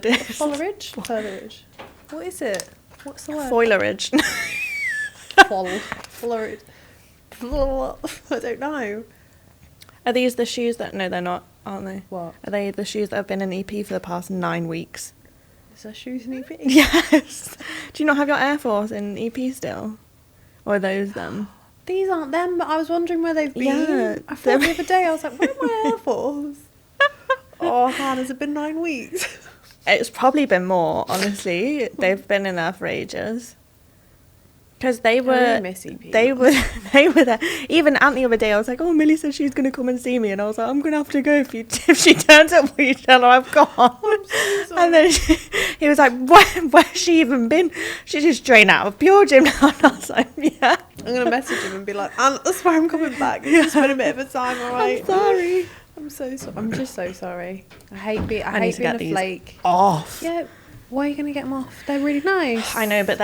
word is. Foliage? Foliage. What is it? What's the word? Foliage. Foliage. I don't know. Are these the shoes that... No, they're not, aren't they? What? Are they the shoes that have been in EP for the past 9 weeks? Is there shoes in EP? Yes. Do you not have your Air Force in EP still? Or are those them? These aren't them, but I was wondering where they've been. Yeah, I thought the other day, I was like, where are my Air Force? Oh, Han, has it been 9 weeks? It's probably been more, honestly. They've been in there for ages. Because they were... really miss EP. They were there. Even Aunt the other day, I was like, oh, Millie said she's going to come and see me. And I was like, I'm going to have to go if she turns up, will you tell her I've gone? I'm so sorry. And then he was like, where's she even been? She's just straight out of Pure Gym now. And I was like, yeah. I'm going to message him and be like, Aunt, that's why I'm coming back. It's just been a bit of a time, all right? I'm sorry. I'm so sorry. I'm just so sorry. I hate being need to a get these flake. off. Yeah, why are you going to get them off? They're really nice. I know, but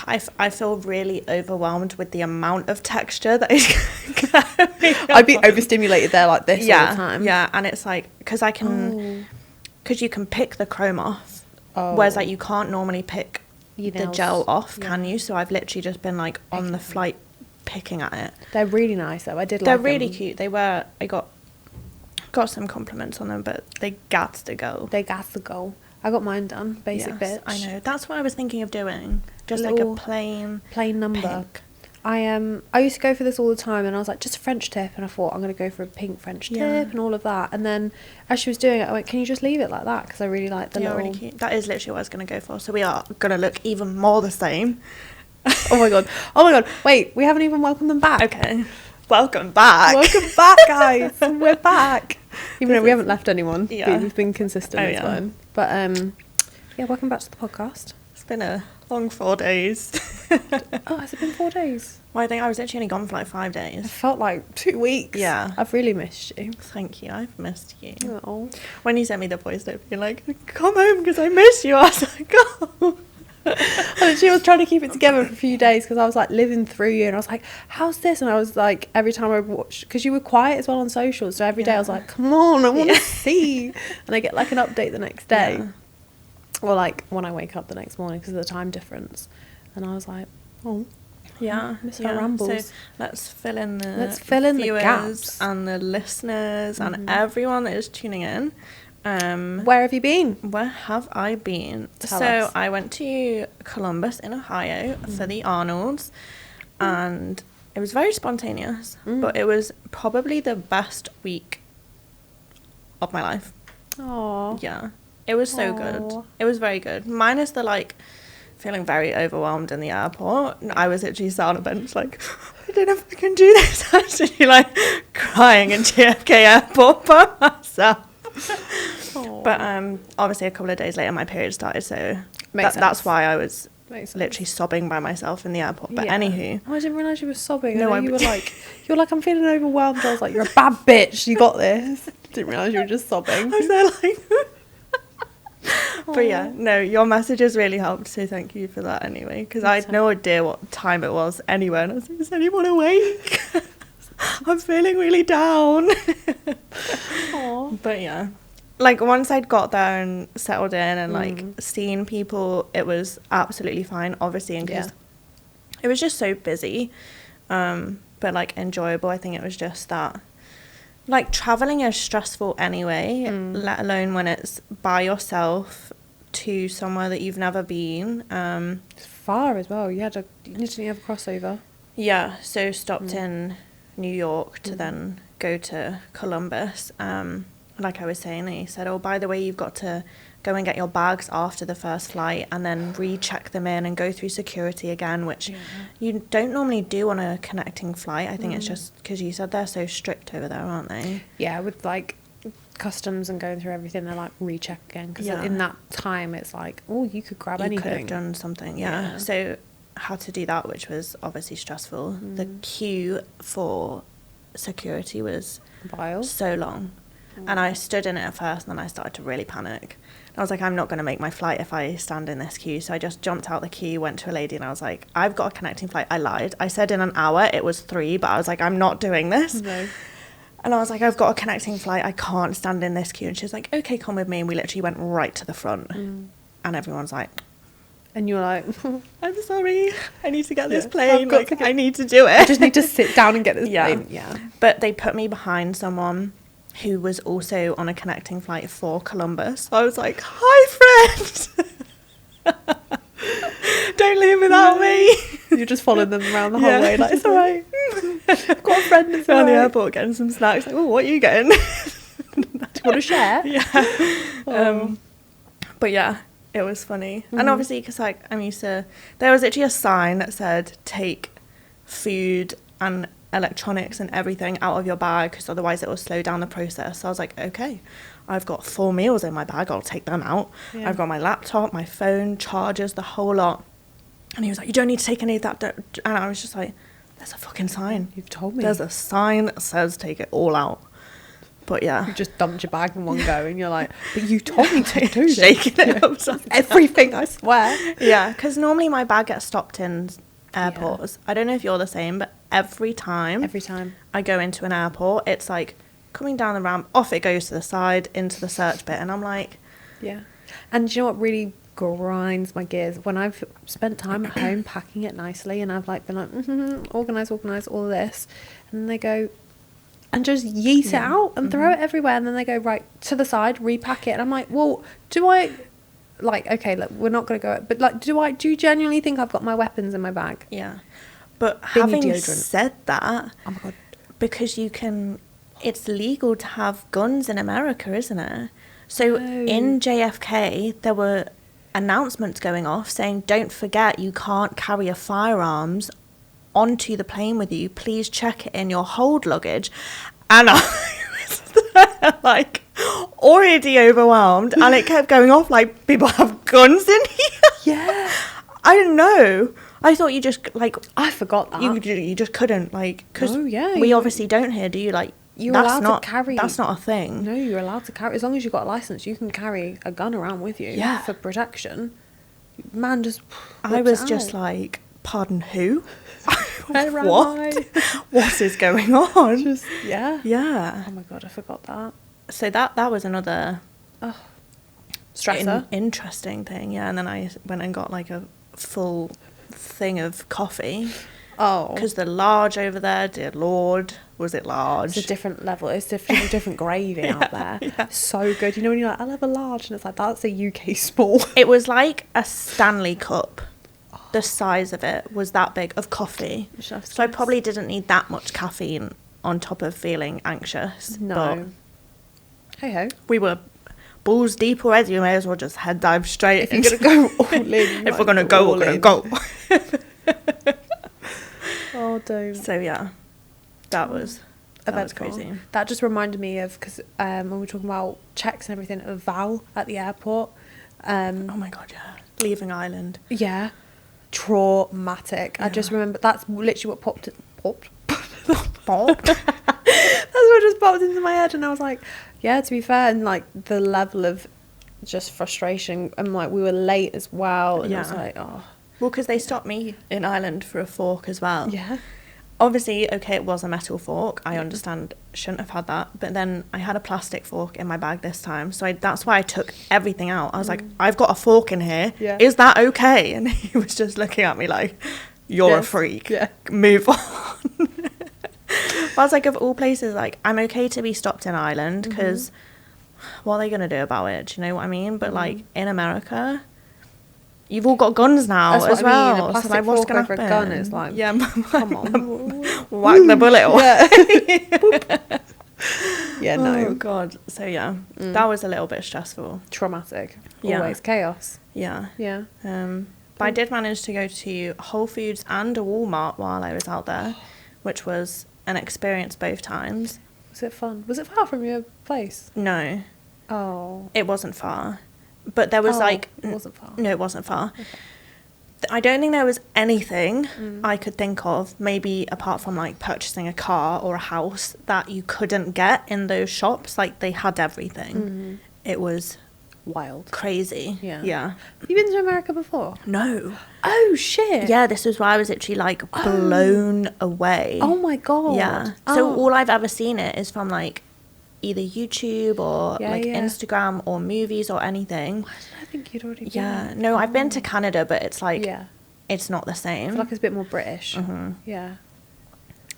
I feel really overwhelmed with the amount of texture that is going on. I'd be overstimulated there like this all the time. Yeah, and it's like, because you can pick the chrome off, Oh. whereas like you can't normally pick the nails. gel off, Yeah. can you? So I've literally just been like on the flight picking at it. They're really nice though. I did They're like really them. cute. I got some compliments on them, but they got to go. They got the goal. I got mine done. Basic Yes, bitch. I know. That's what I was thinking of doing. Just like Little a plain number. pink. I used to go for this all the time, and I was like, just a French tip, and I thought I'm going to go for a pink French tip and all of that. And then as she was doing it, I went, can you just leave it like that? Because I really like the They are little... really cute. That is literally what I was going to go for. So we are going to look even more the same. Oh my god. Wait, we haven't even welcomed them back. Okay. Welcome back. Welcome back, guys. We're back. Even though we haven't left anyone. Yeah. We've been consistent. It's fine. But yeah, welcome back to the podcast. It's been a long 4 days. Oh, has it been 4 days? Well, I think I was actually only gone for like 5 It days. felt like 2 weeks. Yeah. I've really missed you. Thank you. I've missed you. Oh. When you sent me the voice note, you're like, come home because I miss you. I was like, oh. And she was trying to keep it together for a few days because I was like living through you, and I was like, how's this? And I was like, every time I watched, because you were quiet as well on socials, so every day I was like, come on, I want to see. And I get like an update the next day. Yeah. Or like when I wake up the next morning because of the time difference. And I was like, oh, Yeah, miss our rambles. So let's fill in the viewers gaps and the listeners and everyone that is tuning in. Where have you been? Where have I been? Tell us. I went to Columbus in Ohio for the Arnolds, and it was very spontaneous, but it was probably the best week of my life. Oh, Yeah, it was so good. It was very good. Minus the like feeling very overwhelmed in the airport. I was literally sat on a bench like, I don't know if I can do this. I was actually like crying in JFK airport by myself. But obviously a couple of days later my period started, so that's why I was literally sobbing by myself in the airport. But anywho, I didn't realise you were sobbing. No, You were like, I'm feeling overwhelmed. I was like, you're a bad bitch. You got this. Didn't realise you were just sobbing. I was there like but yeah, no, your messages really helped, so thank you for that anyway, because I had no idea what time it was anywhere, and I was like, is anyone awake? I'm feeling really down. But yeah, like once I'd got there and settled in and like seen people, it was absolutely fine, obviously, and because it was just so busy, but like enjoyable. I think it was just that, like, traveling is stressful anyway, let alone when it's by yourself to somewhere that you've never been. It's far as well. You literally have a crossover. Yeah, so stopped in New York to then go to Columbus. Like I was saying, they said, oh, by the way, you've got to go and get your bags after the first flight and then recheck them in and go through security again, which you don't normally do on a connecting flight. I think it's just because you said they're so strict over there, aren't they? Yeah, with like customs and going through everything, they're like recheck again, because in that time it's like, oh, you could grab anything. You could have done something, yeah. So had to do that, which was obviously stressful. The queue for security was so long. And I stood in it at first, and then I started to really panic. I was like, I'm not going to make my flight if I stand in this queue. So I just jumped out the queue, went to a lady, and I was like, I've got a connecting flight. I lied. I said in an hour, it was 3, but I was like, I'm not doing this. No. And I was like, I've got a connecting flight. I can't stand in this queue. And she was like, okay, come with me. And we literally went right to the front. And everyone's like... And you were like... I'm sorry. I need to get this Yeah, plane. Like, I need to do it. I just need to sit down and get this plane. Yeah. But they put me behind someone who was also on a connecting flight for Columbus. So I was like, hi, friend. Don't leave without me. You just followed them around the whole way. Like, it's all right. I've got a friend. It's all Around the right. airport getting some snacks. Like, oh, what are you getting? Do you want to share? Yeah. Oh. But yeah, it was funny. And obviously, because like I'm used to, there was actually a sign that said take food and electronics and everything out of your bag because otherwise it will slow down the process. So I was like, okay, I've got 4 meals in my bag, I'll take them out. Yeah. I've got my laptop, my phone, chargers, the whole lot. And he was like, you don't need to take any of that. And I was just like, there's a fucking sign. You've told me. There's a sign that says take it all out. But yeah. You just dumped your bag in one go and you're like, but you told me to do this. Shaking it upside down. Everything, I swear. Yeah, because normally my bag gets stopped in airports. I don't know if you're the same, but every time I go into an airport, it's like coming down the ramp, off it goes to the side, into the search bit. And I'm like... Yeah. And do you know what really grinds my gears? When I've spent time at home packing it nicely and I've like been like, organise all of this. And they go... And just yeet it out and throw it everywhere. And then they go, right, to the side, repack it. And I'm like, well, do I... Like, okay, look, we're not going to go... But, like, do you genuinely think I've got my weapons in my bag? Yeah. But Bin having deodorant. said that... Oh, my God. Because you can... It's legal to have guns in America, isn't it? So in JFK, there were announcements going off saying, don't forget, you can't carry a firearms onto the plane with you. Please check it in your hold luggage. And I was like already overwhelmed, and it kept going off like, people have guns in here. Yeah. I don't know. I thought you just like... I forgot that. You just couldn't, like... Because yeah, we obviously don't here, do you? Like, you're that's allowed not, to carry... That's not a thing. No, you're allowed to carry... As long as you've got a licence, you can carry a gun around with you. Yeah. For protection. Man, just... I was just like, pardon who? Where am What? I? What is going on? Just, yeah. Yeah. Oh my God, I forgot that. So that was another... Stressor. Interesting thing, yeah. And then I went and got like a full thing of coffee. Oh. Because the large over there, dear Lord, was it large? It's a different level. It's different gravy out there. Yeah. So good. You know when you're like, I'll have a large, and it's like, that's a UK small. It was like a Stanley cup. The size of it was that big of coffee. So I probably didn't need that much caffeine on top of feeling anxious. No. Hey ho. We were balls deep already. We may as well just head dive straight. If you're going to go all in. If we're going to go, we're going to go. Oh, don't. So yeah, that was crazy. That just reminded me of, because when we were talking about checks and everything, of Val at the airport. Oh my God, yeah. Leaving Ireland. Yeah. Traumatic. Yeah. I just remember that's literally what popped. That's what just popped into my head, and I was like, yeah, to be fair, and like the level of just frustration, and like we were late as well, and I was like, oh. Well, because they stopped me in Ireland for a fork as well. Yeah. Obviously, okay, it was a metal fork. I understand, shouldn't have had that. But then I had a plastic fork in my bag this time. So that's why I took everything out. I was like, I've got a fork in here. Yeah. Is that okay? And he was just looking at me like, you're a freak. Yeah. Move on. But I was like, of all places, like, I'm okay to be stopped in Ireland because what are they going to do about it? Do you know what I mean? But like in America... You've all got guns now That's what as I mean. well. A plastic so like, what's fork gonna over a happen? gun is like, yeah, come on. Whack the bullet away. Yeah, no. Oh, God. So, yeah, that was a little bit stressful. Traumatic. Yeah. Always chaos. Yeah. Yeah. But I did manage to go to Whole Foods and a Walmart while I was out there, which was an experience both times. Was it fun? Was it far from your place? No. Oh. It wasn't far. But there was It wasn't far. No, it wasn't far. Okay. I don't think there was anything I could think of, maybe apart from like purchasing a car or a house, that you couldn't get in those shops. Like they had everything. It was wild. Crazy. Yeah. Have you been to America before? No. Oh, shit. Yeah, this was why I was literally like blown away. Oh my God. Yeah. So all I've ever seen it is from like either YouTube or Instagram or movies or anything. Why did I think you'd already been? Yeah. No, I've been to Canada, but it's like, it's not the same. I feel like it's a bit more British. Yeah.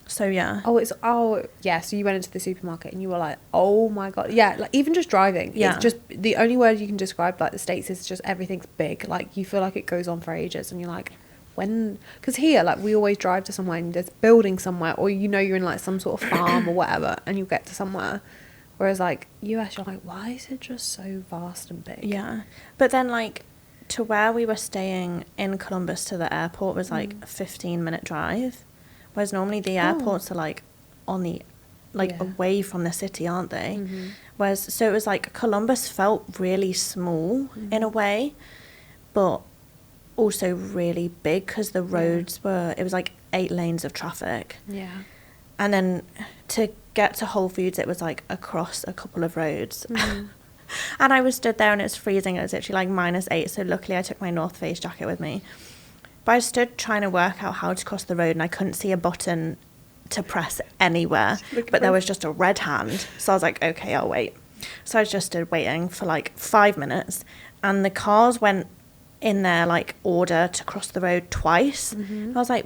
So yeah. So you went into the supermarket and you were like, oh my God. Yeah, like even just driving. Yeah. It's just the only word you can describe like the States is just everything's big. Like you feel like it goes on for ages and you're like, when, because here like we always drive to somewhere and there's building somewhere, or you know you're in like some sort of farm or whatever and you get to somewhere. Whereas like US, you're like, why is it just so vast and big? Yeah. But then like to where we were staying in Columbus to the airport was like a 15-minute drive. Whereas normally the airports are like on the, like away from the city, aren't they? Whereas, so it was like Columbus felt really small in a way, but also really big because the roads were, it was like 8 lanes of traffic. Yeah. And then to get to Whole Foods, it was like across a couple of roads. And I was stood there and it was freezing. It was literally like -8. So luckily I took my North Face jacket with me. But I stood trying to work out how to cross the road and I couldn't see a button to press anywhere. But there was just a red hand. So I was like, okay, I'll wait. So I just stood waiting for like 5 minutes. And the cars went in their like order to cross the road twice. I was like,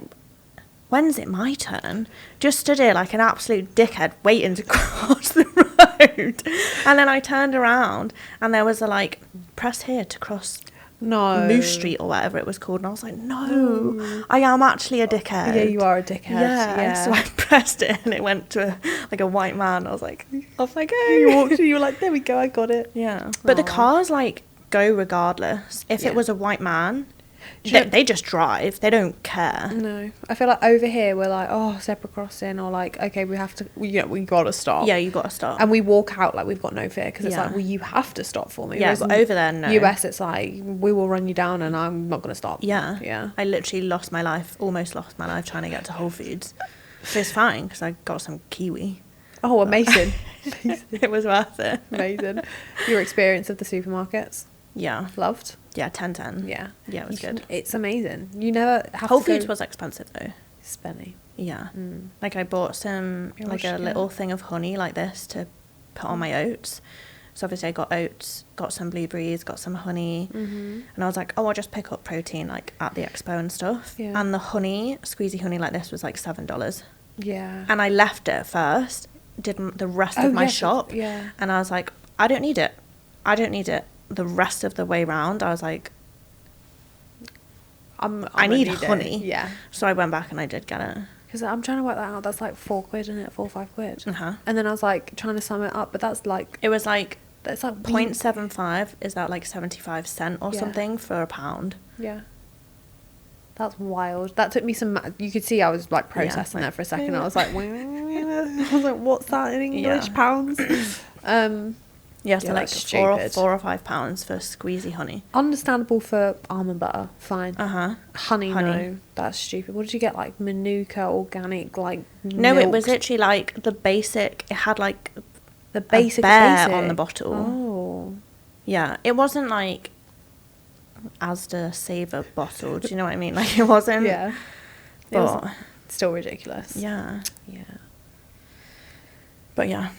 when's it my turn? Just stood here like an absolute dickhead waiting to cross the road. And then I turned around and there was a like, press here to cross Moose Street or whatever it was called. And I was like, no, I am actually a dickhead. Yeah, you are a dickhead. Yeah. So I pressed it and it went to a white man. I was like, off I go. You walked and you were like, there we go, I got it. Yeah. But the cars like go regardless. If it was a white man, they just drive. They don't care. No. I feel like over here we're like, oh, zebra crossing, or like, okay, we have to, we gotta stop. Yeah, you gotta stop. And we walk out like we've got no fear because it's like, well, you have to stop for me. Yeah, but over there, no. US, it's like, we will run you down and I'm not gonna stop. Yeah. Yeah. I literally almost lost my life trying to get to Whole Foods. So it's fine because I got some kiwi. Oh, amazing. It was worth it. Amazing. Your experience of the supermarkets? Yeah. Loved? Yeah, 10/10. Yeah. Yeah, it was good. It's amazing. You never have Whole to go... Foods was expensive though. Spenny. Yeah. Like I bought some, like a little thing of honey like this to put on my oats. So obviously I got oats, got some blueberries, got some honey. And I was like, oh, I'll just pick up protein like at the expo and stuff. Yeah. And the honey, squeezy honey like this was like $7. Yeah. And I left it first, did the rest of my shop. Yeah. And I was like, I don't need it. I don't need it. The rest of the way round, I was like, I need honey. Yeah. So I went back and I did get it. Because I'm trying to work that out. That's like £4, isn't it? 4 or 5 quid. Uh-huh. And then I was like trying to sum it up, but that's like... It was like... That's like 0.75, is that like 75 cents or something for a pound? Yeah. That's wild. That took me some... You could see I was like processing that for a second. I was like, what's that in English? Pounds? Yeah, so like £4 or £5 for squeezy honey. Understandable for almond butter, fine. Honey, no, that's stupid. What did you get? Like Manuka organic, like no, milk? It was literally like the basic. It had like the basic bear on the bottle. Oh, yeah, it wasn't like Asda Saver bottle. Do you know what I mean? Like it wasn't. Yeah, but it was still ridiculous. Yeah, yeah. But yeah.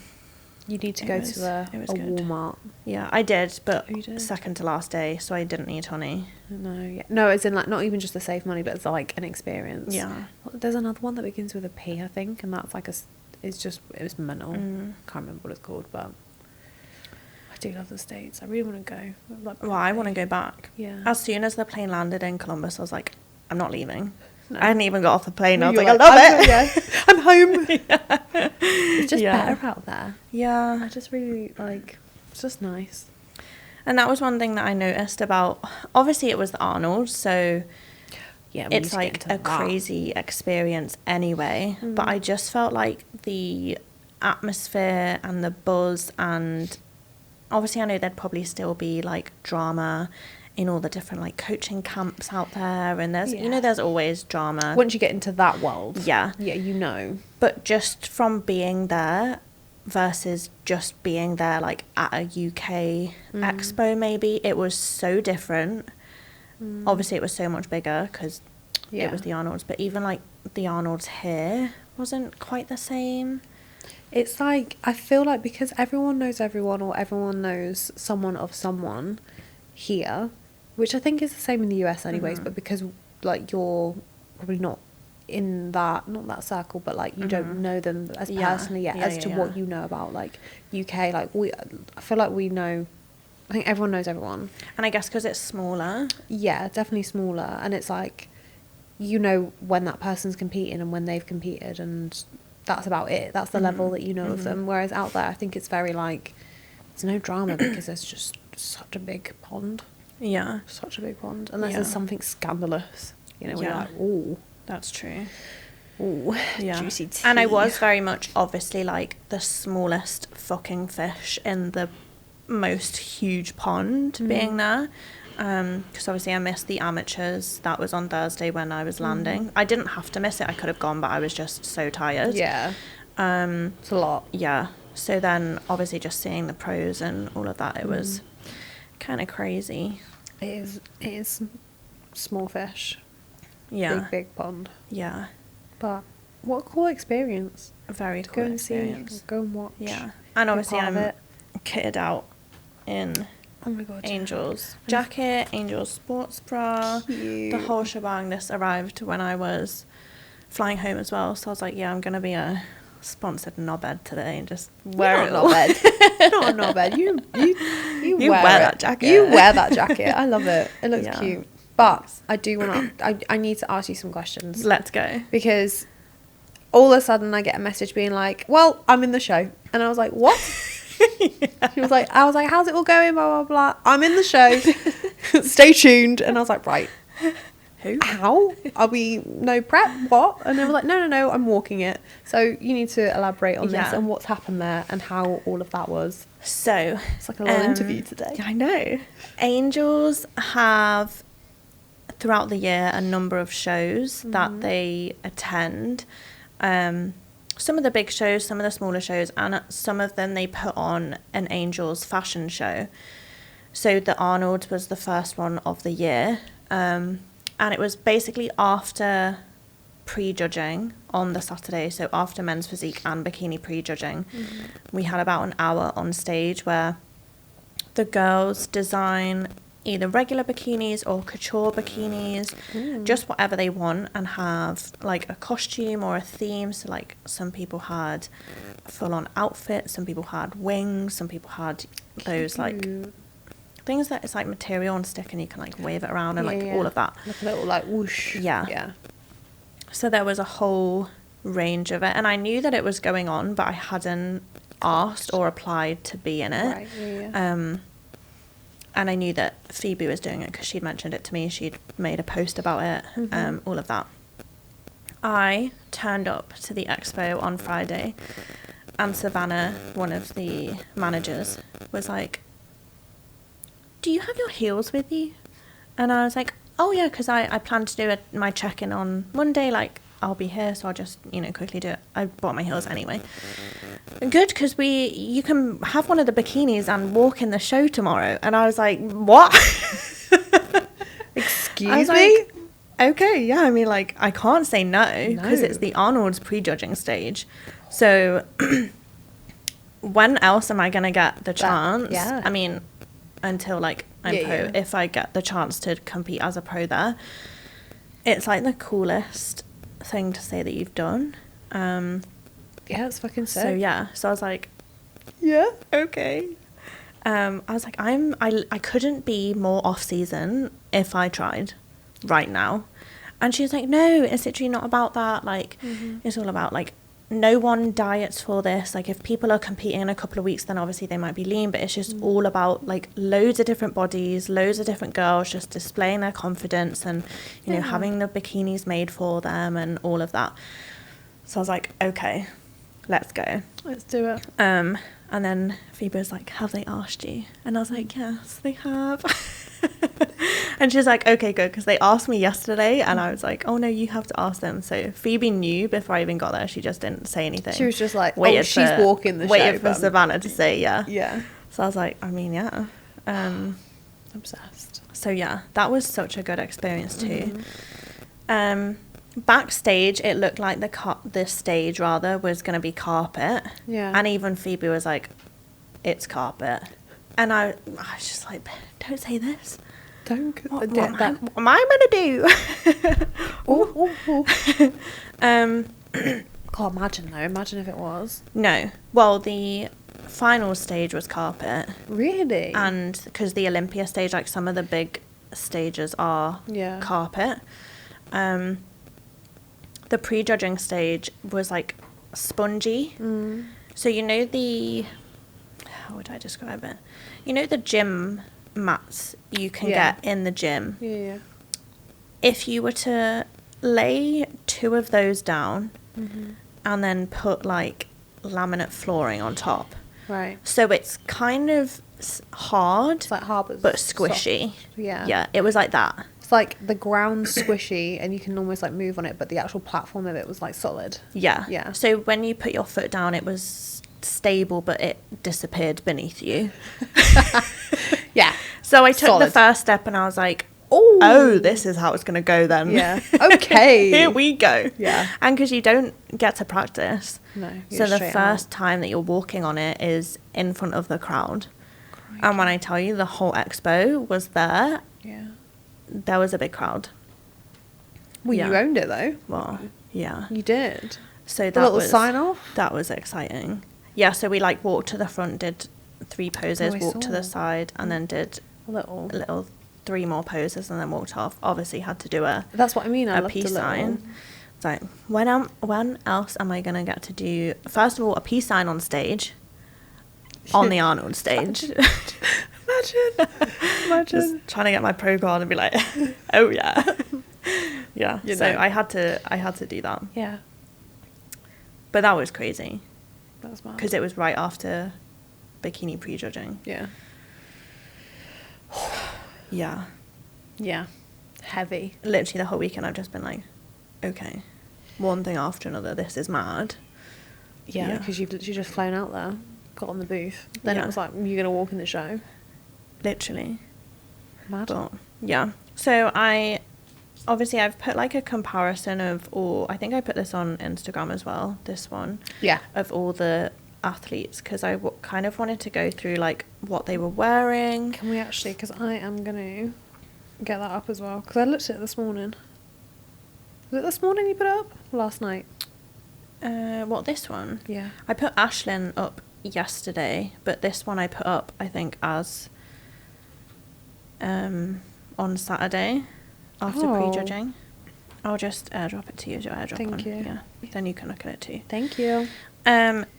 You need to go to a Walmart. Yeah, I did, but you did? Second to last day, so I didn't need honey. No, it's in like not even just to save money, but it's like an experience. Yeah. There's another one that begins with a P, I think, and that's like it was mental. Can't remember what it's called, but I do love the States. I really want to go. Well, I want to go back. Yeah. As soon as the plane landed in Columbus, I was like, I'm not leaving. No. I hadn't even got off the plane. I was like, I love it. Yeah. I'm home. It's just better out there. Yeah. I just really it's just nice. And that was one thing that I noticed about, obviously it was the Arnolds, so it's like a crazy experience anyway. But I just felt like the atmosphere and the buzz, and obviously I know there'd probably still be like drama in all the different like coaching camps out there, and there's there's always drama once you get into that world. yeah you know. But just from being there, versus just being there like at a UK expo maybe. It was so different. Obviously it was so much bigger because it was the Arnolds, but even like the Arnolds here wasn't quite the same. It's like, I feel like because everyone knows everyone, or everyone knows someone of someone here, which I think is the same in the US anyways, but because like you're probably not in that, not that circle, but like you don't know them as personally yet as to what you know about like UK. Like I feel like we know, I think everyone knows everyone. And I guess because it's smaller. Yeah, definitely smaller. And it's like, you know when that person's competing and when they've competed, and that's about it. That's the level that you know of them. Whereas out there, I think it's very like, there's no drama because there's just such a big pond. Yeah. Such a big pond. Unless there's something scandalous. You know, we're like, ooh. That's true. Ooh, yeah. Juicy tea. And I was very much obviously like the smallest fucking fish in the most huge pond being there. Because obviously I missed the amateurs. That was on Thursday when I was landing. I didn't have to miss it. I could have gone, but I was just so tired. Yeah. It's a lot. Yeah. So then obviously just seeing the pros and all of that, it was kind of crazy. It is small fish. Yeah. Big pond. Yeah. But what a cool experience. A very cool Go and experience. see, go and watch. Yeah. And obviously part of I'm it. kitted out in Oh my god. Angel's jacket, Angel's sports bra, Cute. the whole shebang. This arrived when I was flying home as well, so I was like, yeah, I'm gonna be a sponsored knobhead today and just wear it all. Not a knobhead. You wear that jacket. You wear that jacket. I love it. It looks Yeah. cute. But I do want to. I need to ask you some questions. Let's go. Because all of a sudden I get a message being like, "Well, I'm in the show," and I was like, "What?" I was like, "How's it all going?" Blah blah blah. I'm in the show. Stay tuned. And I was like, "Right, Who? how are we? No prep? What?" And they were like, "No, I'm walking it." So you need to elaborate on this Yeah. and what's happened there and how all of that was. So It's like a little interview today. I know. Angels have throughout the year a number of shows that they attend. Some of the big shows, some of the smaller shows, and some of them they put on an Angels fashion show. So the Arnold was the first one of the year, and it was basically after prejudging on the Saturday, so after men's physique and bikini prejudging, we had about an hour on stage where the girls design either regular bikinis or couture bikinis, just whatever they want, and have like a costume or a theme. So like some people had full-on outfits, some people had wings, some people had those like things that it's like material and stick and you can like wave it around and all of that. Like a little like whoosh. Yeah. So there was a whole range of it, and I knew that it was going on, but I hadn't asked or applied to be in it. Right, yeah. And I knew that Phoebe was doing it because she'd mentioned it to me. She'd made a post about it, all of that. I turned up to the expo on Friday, and Savannah, one of the managers, was like, "Do you have your heels with you?" And I was like, "Oh yeah, because I plan to do my check-in on Monday, like I'll be here, so I'll just, quickly do it." I bought my heels anyway. Good, because you can have one of the bikinis and walk in the show tomorrow. And I was like, what? Excuse me? Like, okay, yeah, I mean, like, I can't say no, because it's the Arnold's prejudging stage. So when else am I going to get the chance? Yeah. I mean, until, like, I'm pro, if I get the chance to compete as a pro there. It's, like, the coolest thing to say that you've done. Yeah, it's fucking sick. So I was like, yeah, okay. I was like, I couldn't be more off season if I tried right now. And she was like, no, it's literally not about that. Like, it's all about like, no one diets for this. Like, if people are competing in a couple of weeks, then obviously they might be lean, but it's just all about like loads of different bodies, loads of different girls just displaying their confidence and, you know, having the bikinis made for them and all of that. So I was like, okay, let's go. Let's do it. And then Phoebe was like, have they asked you? And I was like, yes, they have. And she's like, okay, good, because they asked me yesterday, and I was like, oh no, you have to ask them. So Phoebe knew before I even got there. She just didn't say anything. She was just like, she's for, walking the show. Waited for Savannah to say yeah. Yeah. So I was like, I mean, yeah. Obsessed. So yeah, that was such a good experience too. Backstage, it looked like the stage rather was going to be carpet. Yeah. And even Phoebe was like, it's carpet. And I was just like, don't say this. Don't. What am I going to do? God, imagine though. Imagine if it was. No. Well, the final stage was carpet. Really? And because the Olympia stage, like some of the big stages are carpet. The prejudging stage was like spongy. So you know how would I describe it? You know the gym mats you can get in the gym? Yeah. If you were to lay 2 of those down and then put like laminate flooring on top. Right. So it's kind of hard, It's like hard but squishy. Soft. Yeah. Yeah, it was like that. It's like the ground squishy and you can almost like move on it, but the actual platform of it was like solid. Yeah. Yeah. So when you put your foot down, it was stable, but it disappeared beneath you. Yeah. So I took Solid. the first step and I was like, oh, this is how it's going to go then. Yeah. Okay. Here we go. Yeah. And because you don't get to practice. No. So the first time that you're walking on it is in front of the crowd. Crikey. And when I tell you the whole expo was there, there was a big crowd. Well, you owned it though. Well, yeah. You did. So that was sign off? That was exciting. Yeah, so we like walked to the front, did 3 poses, walked to the side, and then did a little 3 more poses, and then walked off. Obviously had to do that's what I mean. a peace sign. It's like, when else am I gonna get to do, first of all, a peace sign on stage, on the Arnold stage? Imagine. Just trying to get my pro card and be like, oh yeah. Yeah. So I had to do that. Yeah. But that was crazy. That was mad. Because it was right after bikini prejudging. Yeah. Yeah. Yeah. Heavy. Literally the whole weekend I've just been like, okay, one thing after another, this is mad. Yeah, because you've literally just flown out there, got on the booth. Then it was like, you're going to walk in the show. Literally. Mad. But, yeah. So I've put like a comparison of all, I think I put this on Instagram as well, this one. Yeah. Of all the athletes, because I kind of wanted to go through like what they were wearing. Can we actually, because I am going to get that up as well, because I looked at it this morning. Was it this morning you put it up? Last night? What, this one? Yeah. I put Ashlyn up yesterday, but this one I put up, I think, as on Saturday after prejudging. I'll just airdrop it to you as your airdrop. Thank you. Yeah, then you can look at it too. Thank you.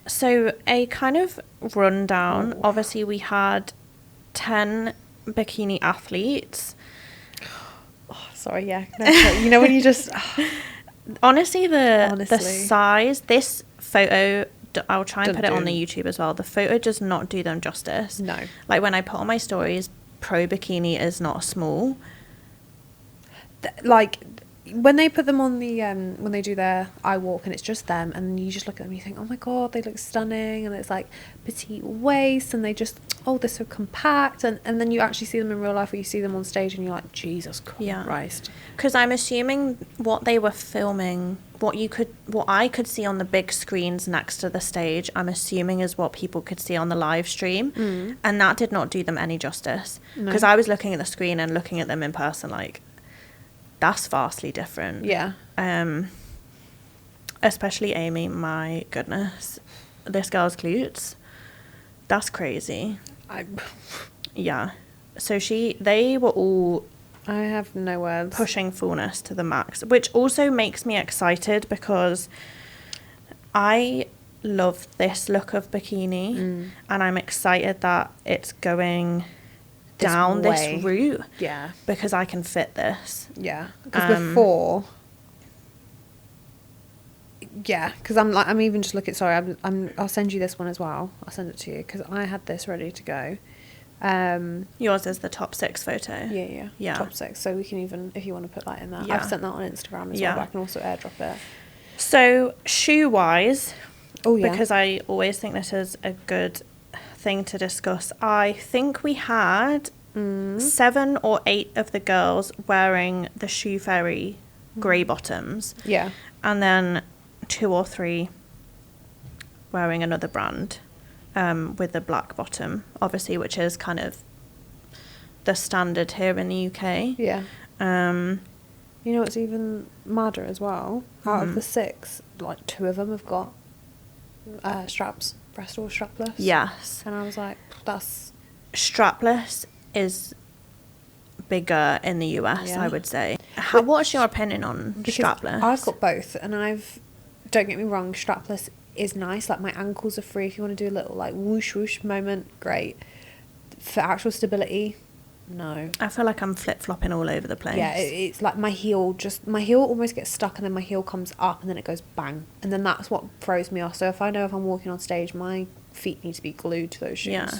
So a kind of rundown. Obviously, we had 10 bikini athletes. Oh, sorry, yeah. No, you know when you just... Honestly, the size, this photo, I'll try and put it on the YouTube as well. The photo does not do them justice. No. Like when I put on my stories, pro bikini is not small. Like when they put them on the when they do their eye walk and it's just them, and you just look at them and you think, oh my god, they look stunning, and it's like petite waist, and they just, oh, they're so compact, and then you actually see them in real life, or you see them on stage and you're like, Jesus Christ. Because I'm assuming what they were filming, what I could see on the big screens next to the stage, I'm assuming is what people could see on the live stream, and that did not do them any justice. Because I was looking at the screen and looking at them in person like, that's vastly different. Yeah. Especially Amy, my goodness. This girl's glutes, that's crazy. Yeah. So they were all... I have no words. Pushing fullness to the max, which also makes me excited because I love this look of bikini, and I'm excited that it's going down this route. Yeah. Because I can fit this. Yeah. Because before... Yeah, because I'm even just looking... Sorry, I'll send you this one as well. I'll send it to you because I had this ready to go. Yours is the top 6 photo. Yeah. Top 6. So we can even, if you want to put that in there. Yeah. I've sent that on Instagram as well, but I can also airdrop it. So shoe-wise, because I always think this is a good thing to discuss, I think we had 7 or 8 of the girls wearing the Shoe Fairy grey bottoms. Yeah. And then 2 or 3 wearing another brand with the black bottom, obviously, which is kind of the standard here in the UK. Yeah. You know what's even madder as well? Out of the 6, like 2 of them have got straps, breast or strapless. Yes. And I was like, that's... Strapless is bigger in the US, I would say. What's your opinion on strapless? I've got both, and don't get me wrong, strapless is nice. Like, my ankles are free. If you want to do a little, like, whoosh whoosh moment, great. For actual stability, no. I feel like I'm flip-flopping all over the place. Yeah, it's like my heel almost gets stuck, and then my heel comes up, and then it goes bang. And then that's what throws me off. So if I know if I'm walking on stage, my feet need to be glued to those shoes. Yeah.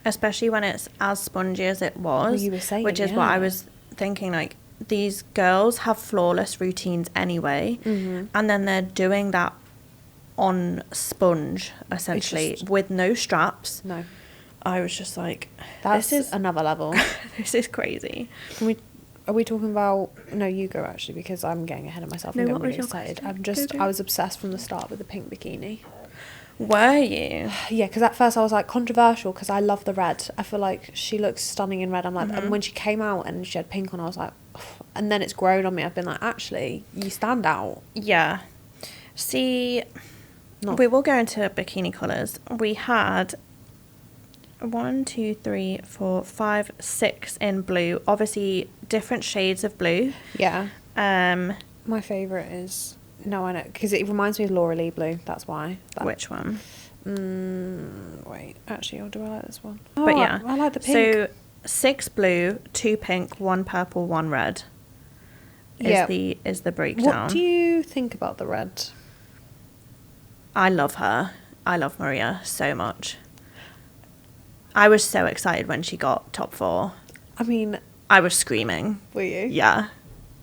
Especially when it's as spongy as it was. Well, you were saying, which is what I was thinking, like, these girls have flawless routines anyway, and then they're doing that on sponge, essentially, with no straps. No. I was just like, this is another level. This is crazy. Are we talking about... No, you go, actually, because I'm getting ahead of myself. No, I'm what was really your excited. question? I was obsessed from the start with the pink bikini. Were you? Yeah, because at first I was like, controversial, because I love the red. I feel like she looks stunning in red. I'm like, and when she came out and she had pink on, I was like, ugh. And then it's grown on me. I've been like, actually, you stand out. Yeah. See, we will go into bikini colours. We had 1, 2, 3, 4, 5, 6 in blue. Obviously, different shades of blue. Yeah. My favourite is... No, I know, because it reminds me of Laura Lee blue. That's why. Which one? Wait, actually, or do I like this one? But yeah, I like the pink. So 6 blue, 2 pink, 1 purple, 1 red. Is the breakdown. What do you think about the red? I love her. I love Maria so much. I was so excited when she got top 4. I mean, I was screaming. Were you? Yeah.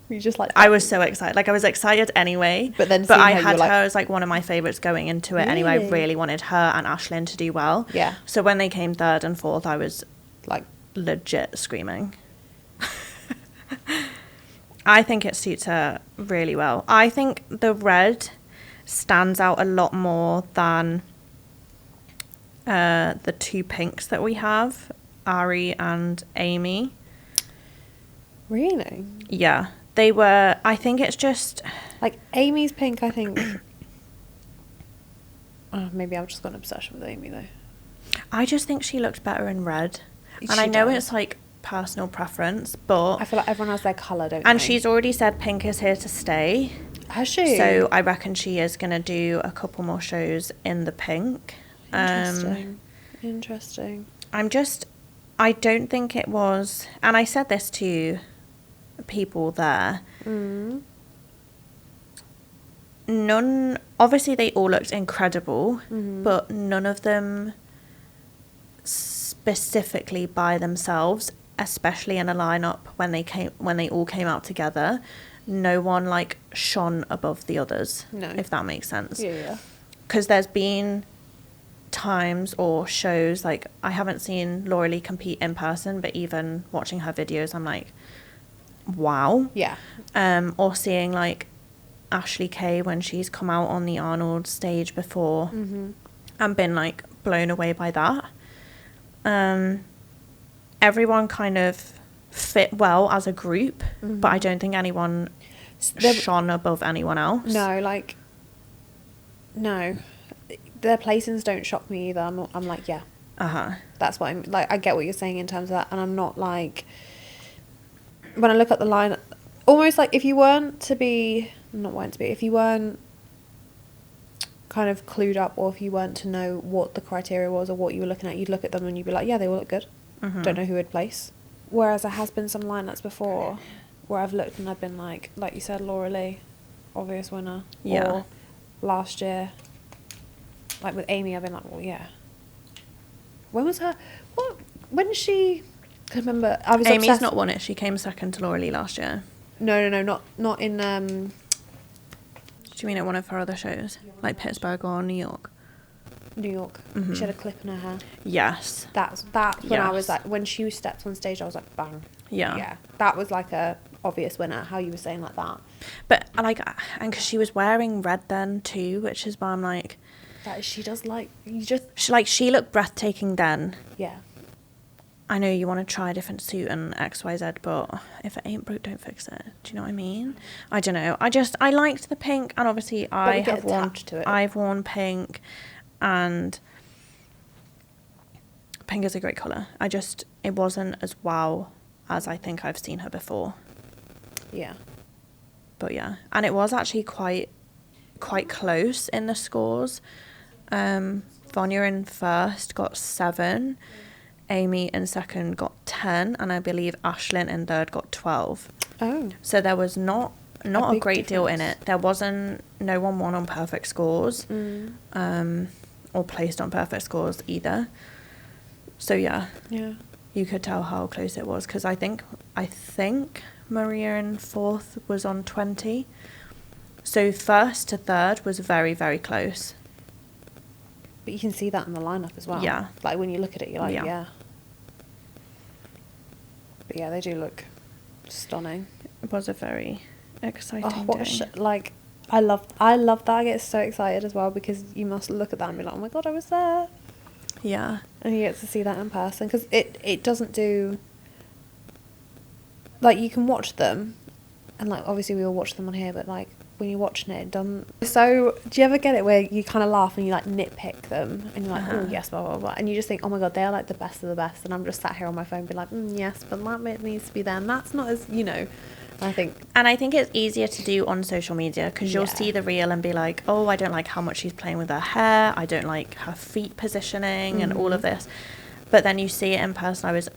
You just like... I was so excited. Like, I was excited anyway. But I had her as like one of my favourites going into it anyway. I really wanted her and Ashlyn to do well. Yeah. So when they came 3rd and 4th, I was like legit screaming. I think it suits her really well. I think the red stands out a lot more than the 2 pinks that we have, Ari and Amy. Really? Yeah. They were, I think it's just... Like, Amy's pink, I think... maybe I've just got an obsession with Amy, though. I just think she looked better in red. She And I know does. it's, like, personal preference, but... I feel like everyone has their colour, don't And they? she's already said pink is here to stay. Has she? So I reckon she is going to do a couple more shows in the pink. Interesting. I don't think it was... And I said this to people there. None... Obviously, they all looked incredible, but none of them specifically by themselves, especially in a lineup when they all came out together, no one like shone above the others. No. If that makes sense. Yeah. Because there's been times or shows, like, I haven't seen Laura Lee compete in person, but even watching her videos, I'm like, wow. Yeah. Or seeing like Ashley Kay when she's come out on the Arnold stage before and been like blown away by that. Everyone kind of fit well as a group, but I don't think anyone shone above anyone else. No, their placings don't shock me either. I'm like, yeah. That's what I'm like. I get what you're saying in terms of that, and I'm not like, when I look at the line, almost like if you weren't kind of clued up, or if you weren't to know what the criteria was or what you were looking at, you'd look at them and you'd be like, yeah, they all look good. Don't know who would place. Whereas there has been some lineups before where I've looked and I've been like you said, Laura Lee, obvious winner. Yeah. Or last year, like with Amy, I've been like, well, yeah. When was her? What when she, I remember I was Amy's obsessed. not won it. She came second to Laura Lee last year. No, not in. Do you mean at one of her other shows, like Pittsburgh or New York? New York. Mm-hmm. She had a clip in her hair. Yes. That's when I was like, when she stepped on stage, I was like, bang. Yeah. That was like a obvious winner. How you were saying like that. But like, and because she was wearing red then too, which is why I'm like, That she does like you just. she looked breathtaking then. Yeah. I know you want to try a different suit and XYZ, but if it ain't broke, don't fix it. Do you know what I mean? I don't know. I liked the pink, and obviously I've worn pink, and pink is a great colour. It wasn't as wow as I think I've seen her before. Yeah. But yeah, and it was actually quite close in the scores. Vanya in first got 7. Amy in second got 10, and I believe Ashlyn in third got 12. Oh. So there was not a great deal in difference. it. There wasn't, no one won on perfect scores, or placed on perfect scores either. So yeah, you could tell how close it was, because I think Maria in fourth was on 20. So first to third was very, very close. But you can see that in the lineup as well. Yeah. Like when you look at it, you're like, Yeah. yeah. But yeah, they do look stunning. It was a very exciting day. Like, I love that. I get so excited as well, because you must look at that and be like, oh my god, I was there. Yeah. And you get to see that in person, because it doesn't do, like, you can watch them, and like obviously we all watch them on here, but like when you're watching it doesn't. So do you ever get it where you kind of laugh and you like nitpick them and you're like, oh yes, blah blah blah, and you just think, oh my god, they're like the best of the best, and I'm just sat here on my phone being like, yes, but that bit needs to be there, and that's not as, I think it's easier to do on social media, because you'll see the reel and be like, oh, I don't like how much she's playing with her hair, I don't like her feet positioning and all of this. But then you see it in person. I was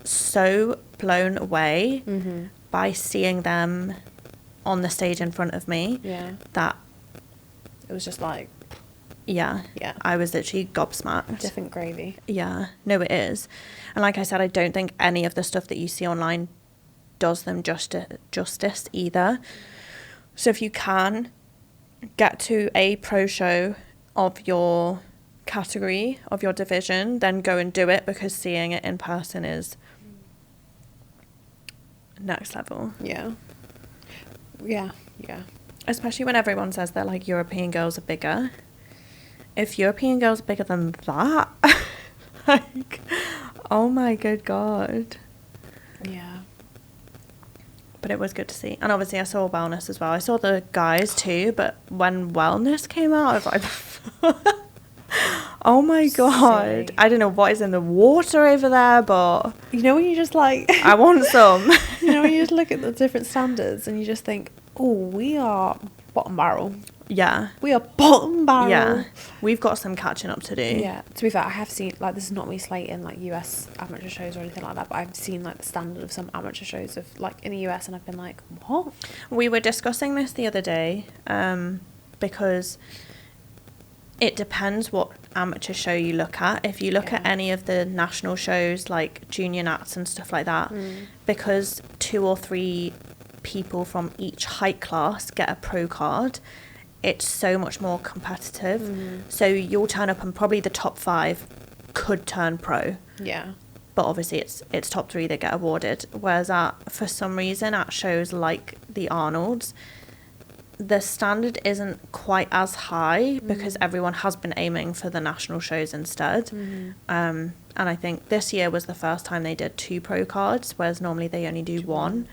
so blown away by seeing them on the stage in front of me, that it was just like, I was literally gobsmacked. different gravy. No, it is. And like I said, I don't think any of the stuff that you see online does them justice either. So if you can get to a pro show of your category, of your division, then go and do it, because seeing it in person is next level. Yeah. Especially when everyone says that like European girls are bigger. If European girls are bigger than that, like, oh my good god. Yeah. But it was good to see. And obviously I saw Wellness as well. I saw the guys too, but when Wellness came out, I was like, oh my god. Sick. I don't know what is in the water over there, but You know when you just like... I want some. You know when you just look at the different standards and you just think, oh, we are bottom barrel. Yeah. We are bottom barrel. Yeah. We've got some catching up to do. Yeah. To be fair, I have seen, like, this is not me slating, like, US amateur shows or anything like that, but I've seen, like, the standard of some amateur shows of, like, in the US, and I've been like, what? We were discussing this the other day, because it depends what amateur show you look at. If you look at any of the national shows, like junior nats and stuff like that, because 2 or 3 people from each height class get a pro card, it's so much more competitive. So you'll turn up and probably the top 5 could turn pro. Yeah. But obviously it's top 3 that get awarded. Whereas for some reason at shows like the Arnolds, the standard isn't quite as high, because everyone has been aiming for the national shows instead. And I think this year was the first time they did 2 pro cards, whereas normally they only do 1.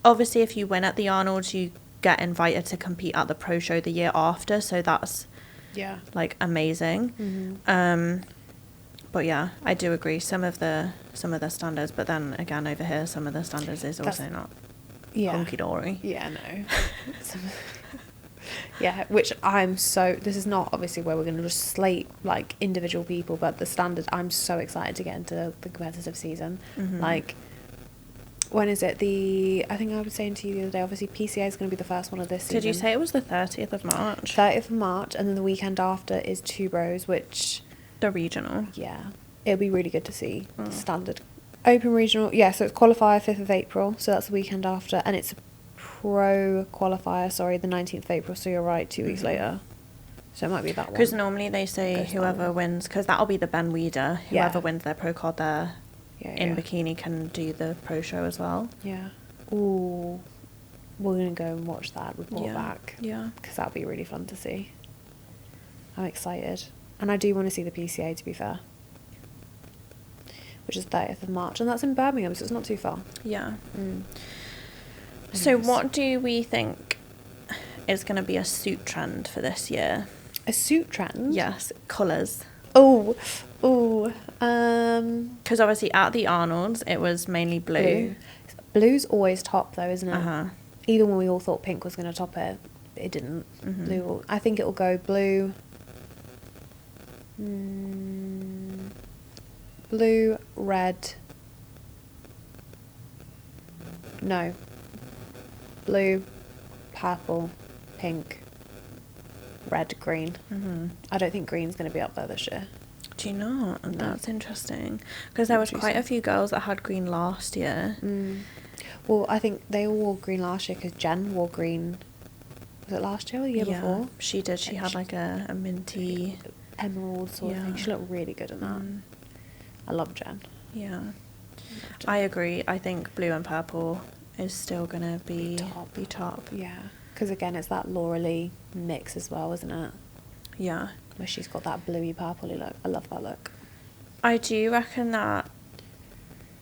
Obviously, if you win at the Arnolds, you get invited to compete at the pro show the year after, so that's like amazing. But yeah, I do agree, some of the standards, but then again over here some of the standards is also not hunky-dory. Yeah, no. Yeah, which this is not obviously where we're going to just slate like individual people, but the standard, I'm so excited to get into the competitive season. Like, when is it? I think I was saying to you the other day, obviously PCA is going to be the first one of this season. Did you say it was the 30th of March? 30th of March, and then the weekend after is Two Bros, which... The regional. Yeah. it'll be really good to see standard. Open regional, yeah, so it's qualifier 5th of April, so that's the weekend after, and it's a pro qualifier, sorry, the 19th of April, so you're right, 2 weeks later. So it might be that one. Because normally they say whoever wins, because that'll be the Ben Weeder, whoever wins their pro card there in bikini can do the pro show as well. Yeah. Ooh, we're going to go and watch that, report back. Yeah. Because that'll be really fun to see. I'm excited. And I do want to see the PCA, to be fair. Which is 30th of March, and that's in Birmingham, so it's not too far. Yeah. So what do we think is going to be a suit trend for this year? A suit trend? Yes, colours. Because obviously at the Arnolds it was mainly blue. Blue's always top though, isn't it? Uh-huh. Even when we all thought pink was going to top it, it didn't. Blue. I think it'll go blue. Blue, red. No. Blue, purple, pink, red, green. I don't think green's going to be up there this year. Do you not? No. That's interesting. Because there was quite a few girls that had green last year. Well, I think they all wore green last year because Jen wore green. Was it last year or the year before? She did. She had like a minty emerald sort of thing. She looked really good in that. I love Jen. Yeah. I agree. I think blue and purple is still going to be top. Yeah. Because again, it's that Laura Lee mix as well, isn't it? Yeah. Where she's got that bluey purpley look. I love that look. I do reckon that,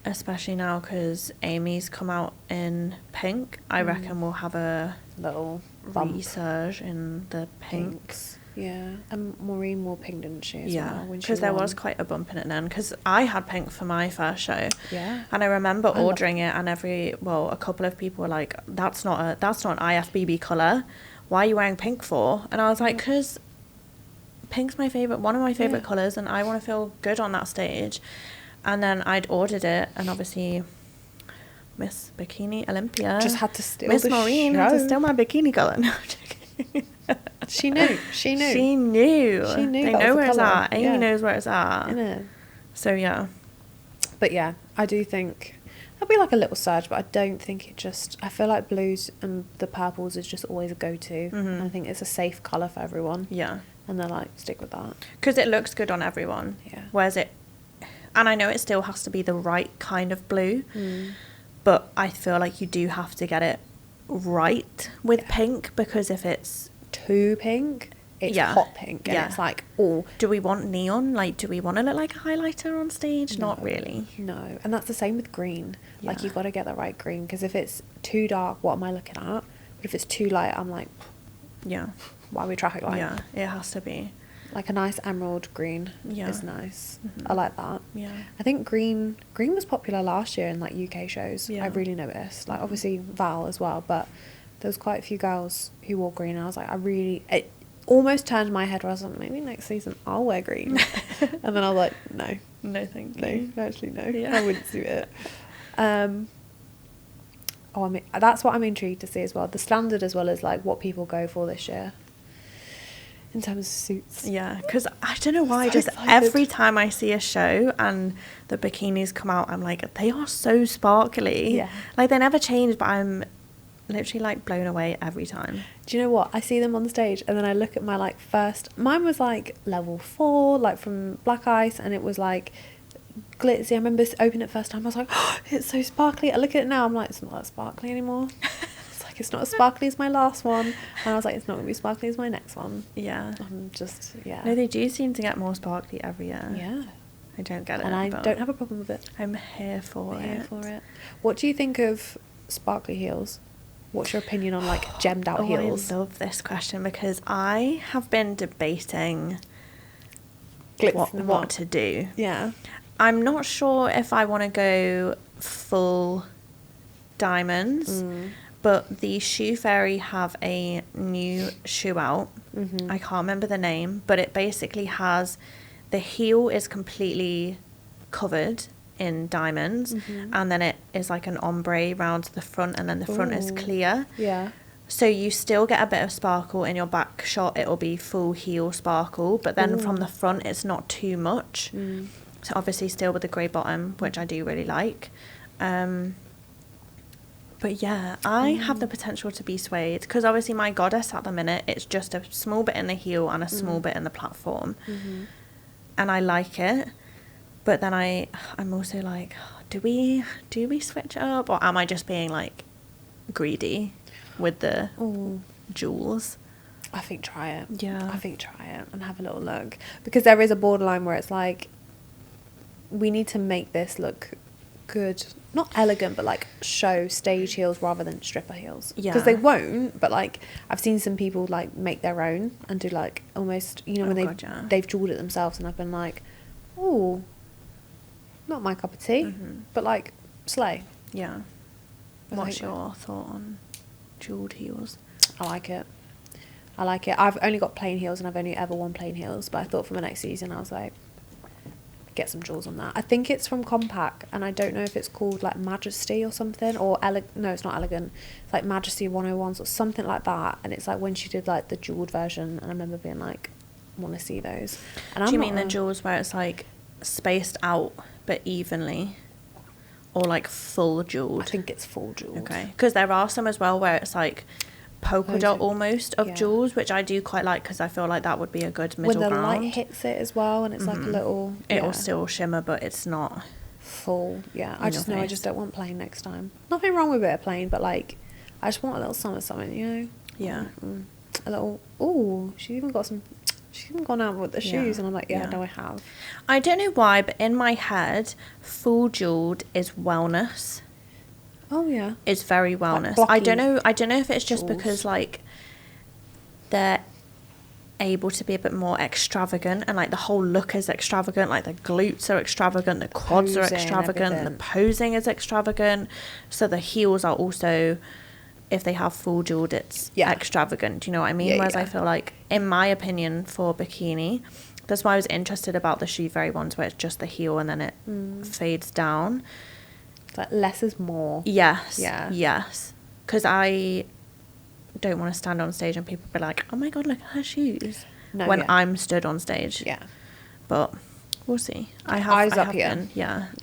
especially now because Amy's come out in pink, I reckon we'll have a little resurge in the pinks. Yeah, and Maureen wore pink, didn't she? Yeah, because there was quite a bump in it then. Because I had pink for my first show. Yeah. And I remember ordering it, and a couple of people were like, "That's not an IFBB colour. Why are you wearing pink for?" And I was like, "Because pink's one of my favourite colours, and I want to feel good on that stage." And then I'd ordered it, and obviously Miss Bikini Olympia just had to steal Miss Maureen had to steal my bikini colour. No, I'm joking. She knew. They know where it's at. Amy knows where it's at. Innit? So yeah. But yeah, I do think there'll be like a little surge, but I don't think I feel like blues and the purples is just always a go-to. And I think it's a safe colour for everyone. Yeah. And they're like, stick with that. Because it looks good on everyone. Yeah. And I know it still has to be the right kind of blue, but I feel like you do have to get it right with pink, because if it's too pink, it's hot pink, and it's like, do we want neon? Like, do we want to look like a highlighter on stage? No, not really. No. And that's the same with green. Like, you've got to get the right green, because if it's too dark, what am I looking at? But if it's too light, I'm like, why are we traffic light? Yeah, it has to be like a nice emerald green is nice. I like that. Yeah. I think green was popular last year in like UK shows. I really noticed. Like, obviously Val as well, but there was quite a few girls who wore green, and I was like, it almost turned my head where I was like, maybe next season I'll wear green. And then I was like, no thank you. No, actually no. I wouldn't do it. That's what I'm intrigued to see as well, the standard as well as like what people go for this year in terms of suits. Yeah, because I don't know why, just every time I see a show and the bikinis come out, I'm like, they are so sparkly. Yeah. Like, they never change, but I'm literally like blown away every time. Do you know what? I see them on the stage, and then I look at my like mine was like level 4, like from Black Ice, and it was like glitzy. I remember opening it first time, I was like, oh, it's so sparkly. I look at it now, I'm like, it's not that sparkly anymore. It's not as sparkly as my last one, and I was like, it's not going to be sparkly as my next one. Yeah. I'm just, No, they do seem to get more sparkly every year. Yeah. I don't get it. And I don't have a problem with it. I'm here for it. What do you think of sparkly heels? What's your opinion on like gemmed out heels? I love this question, because I have been debating what to do. Yeah. I'm not sure if I want to go full diamonds, but the Shoe Fairy have a new shoe out. I can't remember the name, but it basically has, the heel is completely covered in diamonds, and then it is like an ombre round the front, and then the front is clear. Yeah. So you still get a bit of sparkle in your back shot. It'll be full heel sparkle, but then from the front it's not too much. So obviously still with the grey bottom, which I do really like. But yeah, I have the potential to be suede because obviously my goddess at the minute, it's just a small bit in the heel and a small bit in the platform. And I like it. But then I'm also like, do we switch it up, or am I just being like greedy with the jewels? I think try it. Yeah. I think try it and have a little look, because there is a borderline where it's like, we need to make this look good, not elegant, but like show stage heels rather than stripper heels. Yeah. Because they won't, but like I've seen some people like make their own and do like almost, you know, when they've jeweled it themselves, and I've been like, oh, not my cup of tea, but like slay. Yeah. I What's like your thought on jeweled heels? I like it. I've only got plain heels, and I've only ever worn plain heels, but I thought for my next season I was like, get some jewels on that. I think it's from Compact, and I don't know if it's called like Majesty or something, or no, it's not Elegant, it's like Majesty 101s or something like that, and it's like when she did like the jeweled version, and I remember being like, want to see those. And Do you mean the jewels where it's like spaced out but evenly, or like full jeweled? I think it's full jeweled. Okay, because there are some as well where it's like polka dot almost of jewels, which I do quite like, because I feel like that would be a good middle ground. When the light hits it as well, and it's like a little, it'll still shimmer, but it's not full. I just don't want plain next time. Nothing wrong with a bit of plain, but like I just want a little something, you know. A little, she's even gone out with the shoes, and I'm like, no, I have. I don't know why, but in my head, full jeweled is wellness. Oh yeah, it's very wellness. Like I don't know if it's just because like they're able to be a bit more extravagant, and like the whole look is extravagant, like the glutes are extravagant, the quads are extravagant, the posing is extravagant, so the heels are also, if they have full jeweled, it's extravagant, you know what I mean? Whereas I feel like, in my opinion, for bikini, that's why I was interested about the Chivray ones, where it's just the heel and then it fades down. Like less is more. Yes. Because I don't want to stand on stage and people be like, oh my god, look at her shoes, when I'm stood on stage. But we'll see. I have eyes up here.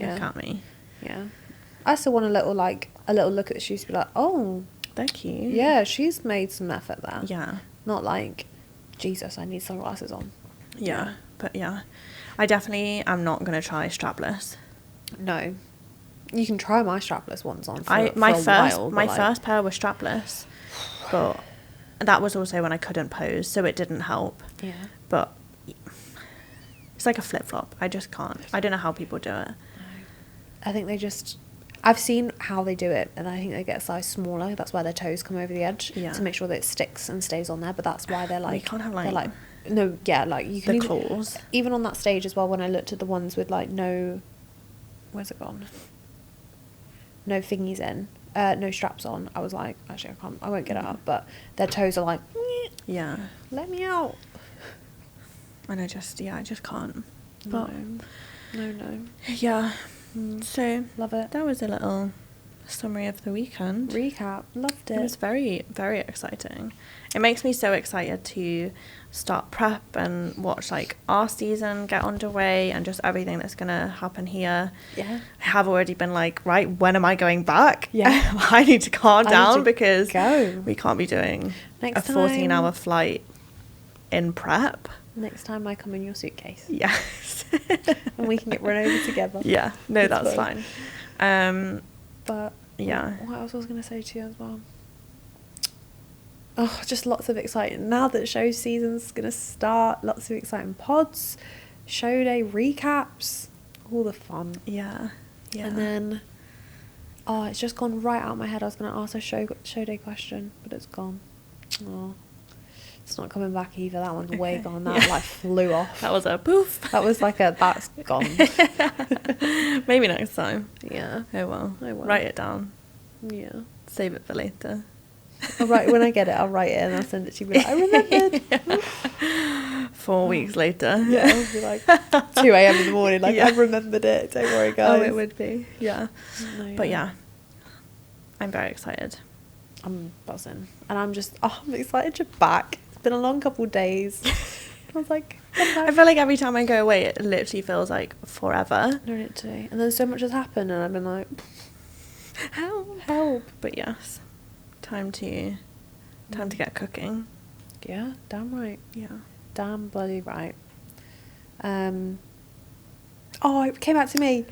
Look at me. I still want a little look at the shoes to be like, oh, they're cute. She's made some effort there. Not like, Jesus, I need sunglasses on. But I definitely am not going to try strapless. No. You can try my strapless ones on my first pair was strapless, but that was also when I couldn't pose, so it didn't help. But it's like a flip-flop. I just can't. I don't know how people do it. I think I've seen how they do it, and I think they get a size smaller. That's why their toes come over the edge to make sure that it sticks and stays on there. But that's why they're like, you can't have like, like you can the claws. Even on that stage as well, when I looked at the ones with like no, where's it gone? No thingies in, no straps on. I was like, actually, I won't get it up. But their toes are like, let me out. And I just can't. But no. Yeah. So love it. That was a little summary of the weekend. Recap. Loved it. It was very, very exciting. It makes me so excited to start prep and watch like our season get underway and just everything that's gonna happen here. I have already been like, right, when am I going back? I need to calm down because we can't be doing a 14-hour flight in prep. Next time I come in your suitcase. Yes. And we can get run over together. That's fine. But what else was I going to say to you as well? Oh, just lots of exciting. Now that show season's going to start, lots of exciting pods, show day recaps, all the fun. Yeah. And then, it's just gone right out of my head. I was going to ask a show day question, but it's gone. Oh, it's not coming back either. That one's way gone. That like flew off. That was a poof. That was like that's gone. Maybe next time. Yeah. Oh well. Write it down. Yeah. Save it for later. When I get it, I'll write it and I'll send it to you. Like, I remembered. 4 weeks later. I'll be like 2 a.m. in the morning. Like I remembered it. Don't worry, guys. Oh, it would be. Yeah. No, but I'm very excited. I'm buzzing, and I'm excited you're back. It's been a long couple of days. I was like, I feel like every time I go away, it literally feels like forever. Literally. And then so much has happened, and I've been like, help. But yes, time to get cooking. Yeah, damn right. Yeah. Damn bloody right. Oh, it came back to me.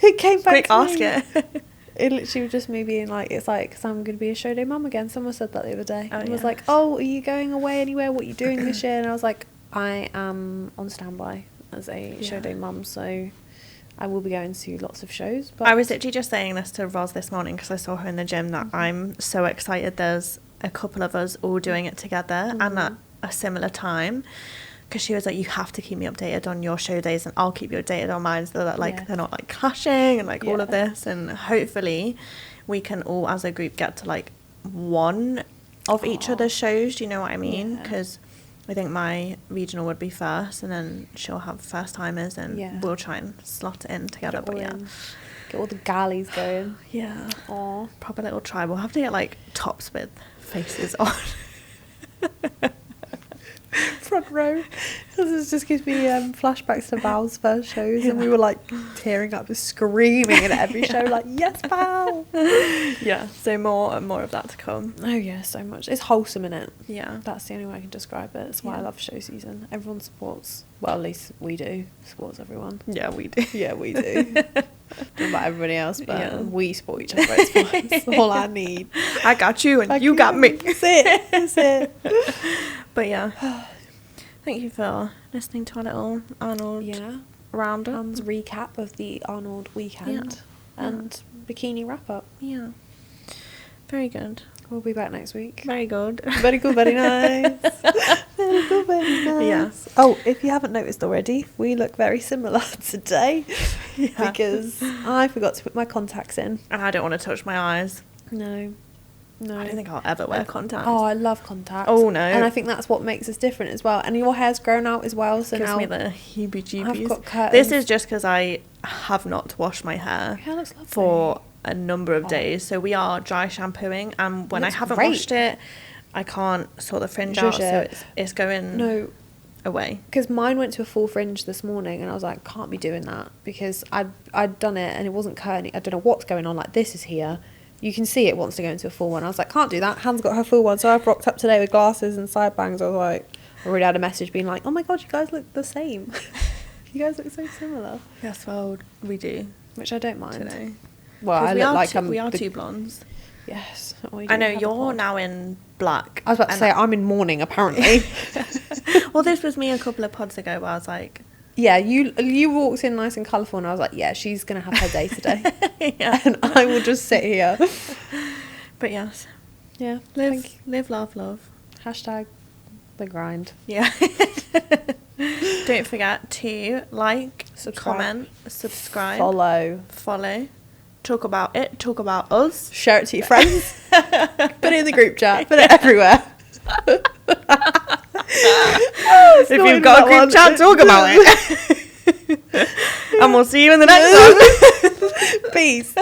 It came back Quick, to ask me. it. It literally was just me being like, it's like, because I'm going to be a show day mum again. Someone said that the other day. Oh, and was yeah. like, oh, are you going away anywhere? What are you doing this year? And I was like, I am on standby as a show day mum, so I will be going to lots of shows. But I was literally just saying this to Roz this morning because I saw her in the gym that I'm so excited there's a couple of us all doing it together and at a similar time. Because she was like, you have to keep me updated on your show days and I'll keep you updated on mine so that like they're not like clashing and like all of this, and hopefully we can all as a group get to like one of each other's shows, do you know what I mean? Because I think my regional would be first and then she'll have first timers and we'll try and slot it in together. But get all the galleys going. Yeah. Aw. Proper little tribe. We'll have to get like tops with faces on. Front row. This just gives me flashbacks to Val's first shows, and we were like tearing up, screaming at every show, like, yes, Val. Yeah, so more of that to come. Oh yeah, so much. It's wholesome, in it. Yeah, that's the only way I can describe it. It's why I love show season. Everyone supports. Well, at least we do. Supports everyone. Yeah, we do. Yeah, we do. Not about everybody else, but we support each other. It's all I need. I got you and you got me. That's it. That's it. But yeah, thank you for listening to our little Arnold roundup. Anne's recap of the Arnold weekend and bikini wrap up. Yeah, very good. We'll be back next week. Very good. Very good, very nice. Very good, very nice. Yes. Oh, if you haven't noticed already, we look very similar today because I forgot to put my contacts in. And I don't want to touch my eyes. No. I don't think I'll ever wear contacts. Oh, I love contacts. Oh, no. And I think that's what makes us different as well. And your hair's grown out as well, so Gives now me the heebie-jeebies. I've got curtains. This is just because I have not washed my hair looks lovely. for a number of days. So we are dry shampooing, and when I haven't washed it, I can't sort the fringe out, so it's going away. Because mine went to a full fringe this morning, and I was like, can't be doing that, because I'd done it and it wasn't curling. I don't know what's going on. Like, this is here. You can see it wants to go into a full one. I was like, can't do that. Han's got her full one. So I've rocked up today with glasses and side bangs. I was like, I already had a message being like, oh my God, you guys look the same. You guys look so similar. Yes, well, we do. Which I don't mind. Today. Well, I look like we are two blondes. Yes. I know, you're now in black. I was about to say, I'm in mourning, apparently. Well, this was me a couple of pods ago where I was like... Yeah, you walked in nice and colourful, and I was like, yeah, she's going to have her day today. And I will just sit here. But yes. Yeah. Live, love. Hashtag the grind. Yeah. Don't forget to like, comment, subscribe. Follow. Talk about it. Talk about us. Share it to your friends. Put it in the group chat. Put it everywhere. If you've got a group chat, talk about it. And we'll see you in the next one. Peace.